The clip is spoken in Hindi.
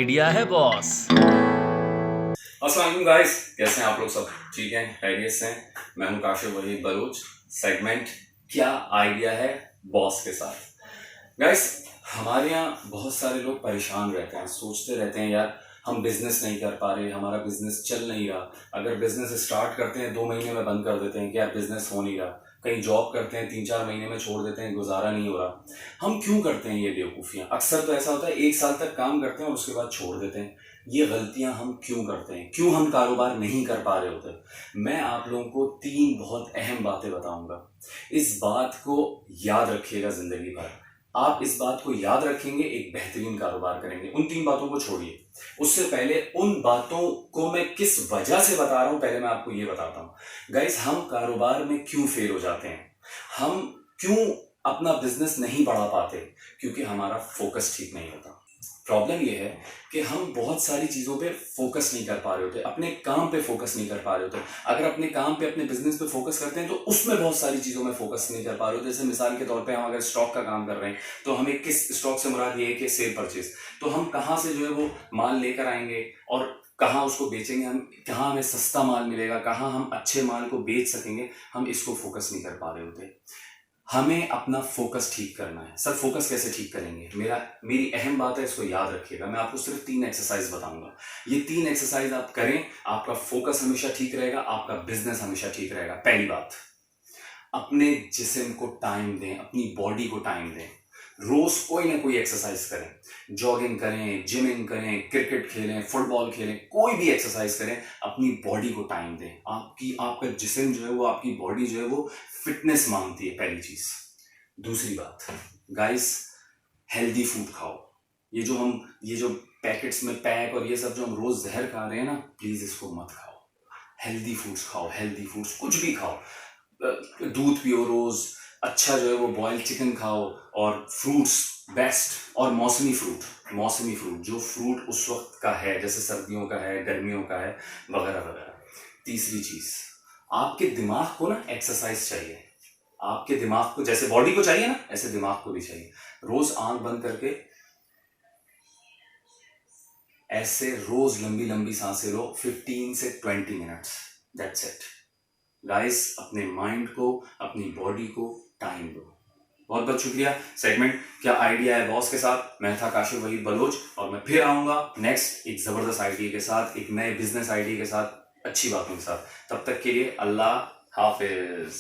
आइडिया है बॉस। अस्सलाम वालेकुम गाइस, कैसे हैं आप लोग? सब ठीक हैं, खैरियत से हैं। मैं हूं काशिफ वहीद बलोच। सेगमेंट क्या आइडिया है बॉस के साथ। गाइस, हमारे यहाँ बहुत सारे लोग परेशान रहते हैं, सोचते रहते हैं यार हम बिजनेस नहीं कर पा रहे, हमारा बिजनेस चल नहीं रहा। अगर बिजनेस स्टार्ट करते हैं 2 महीने में बंद कर देते हैं कि यार बिजनेस हो नहीं रहा। कहीं जॉब करते हैं 3-4 महीने में छोड़ देते हैं, गुजारा नहीं हो रहा। हम क्यों करते हैं ये बेवकूफ़ियाँ? अक्सर तो ऐसा होता है 1 साल तक काम करते हैं और उसके बाद छोड़ देते हैं। ये गलतियां हम क्यों करते हैं? क्यों हम कारोबार नहीं कर पा रहे होते? मैं आप लोगों को 3 बहुत अहम बातें बताऊंगा। इस बात को याद रखिएगा जिंदगी भर। आप इस बात को याद रखेंगे, एक बेहतरीन कारोबार करेंगे। उन 3 बातों को छोड़िए। उससे पहले उन बातों को मैं किस वजह से बता रहा हूं, पहले मैं आपको ये बताता हूं। गाइस, हम कारोबार में क्यों फेल हो जाते हैं? हम क्यों अपना बिजनेस नहीं बढ़ा पाते? क्योंकि हमारा फोकस ठीक नहीं होता। प्रॉब्लम यह है कि हम बहुत सारी चीज़ों पे फोकस नहीं कर पा रहे होते, अपने काम पे फोकस नहीं कर पा रहे होते। अगर अपने काम पे, अपने बिजनेस पे फोकस करते हैं तो उसमें बहुत सारी चीज़ों में फोकस नहीं कर पा रहे होते। जैसे मिसाल के तौर पे हम अगर स्टॉक का काम कर रहे हैं तो हमें किस स्टॉक से मुराद ये है कि सेल परचेज, तो हम कहाँ से जो है वो माल लेकर आएंगे और कहाँ उसको बेचेंगे, हम कहाँ हमें सस्ता माल मिलेगा, कहाँ हम अच्छे माल को बेच सकेंगे, हम इसको फोकस नहीं कर पा रहे होते। हमें अपना फोकस ठीक करना है। सर, फोकस कैसे ठीक करेंगे? मेरी अहम बात है, इसको याद रखिएगा। मैं आपको सिर्फ 3 एक्सरसाइज बताऊंगा। ये 3 एक्सरसाइज आप करें, आपका फोकस हमेशा ठीक रहेगा, आपका बिजनेस हमेशा ठीक रहेगा। पहली बात, अपने जिस्म को टाइम दें, अपनी बॉडी को टाइम दें। रोज कोई ना कोई एक्सरसाइज करें, जॉगिंग करें, जिमिंग करें, क्रिकेट खेलें, फुटबॉल खेलें, कोई भी एक्सरसाइज करें। अपनी बॉडी को टाइम दें। आपका जिस्म जो है वो, आपकी बॉडी जो है वो फिटनेस मांगती है, पहली चीज। दूसरी बात, गाइस, हेल्दी फूड खाओ। ये जो पैकेट्स में पैक और ये सब जो हम रोज जहर खा रहे हैं ना, प्लीज इसको मत खाओ। हेल्दी फूड्स खाओ, हेल्दी फूड्स कुछ भी खाओ। दूध पियो रोज, अच्छा जो है वो बॉइल्ड चिकन खाओ, और फ्रूट्स बेस्ट, और मौसमी फ्रूट जो फ्रूट उस वक्त का है, जैसे सर्दियों का है, गर्मियों का है, वगैरह वगैरह। तीसरी चीज, आपके दिमाग को ना एक्सरसाइज चाहिए। आपके दिमाग को जैसे बॉडी को चाहिए ना, ऐसे दिमाग को भी चाहिए। रोज आंख बंद करके ऐसे रोज लंबी लंबी सांसें लो, 15 से 20 मिनट्स। That's it guys. अपने माइंड को, अपनी बॉडी को टाइम दो। बहुत बहुत शुक्रिया। सेगमेंट क्या आइडिया है बॉस के साथ, मैं था काशिफ वहीद बलोच, और मैं फिर आऊंगा नेक्स्ट एक जबरदस्त आइडिया के साथ, एक नए बिजनेस आइडिया के साथ, अच्छी बातों के साथ। तब तक के लिए अल्लाह हाफिज।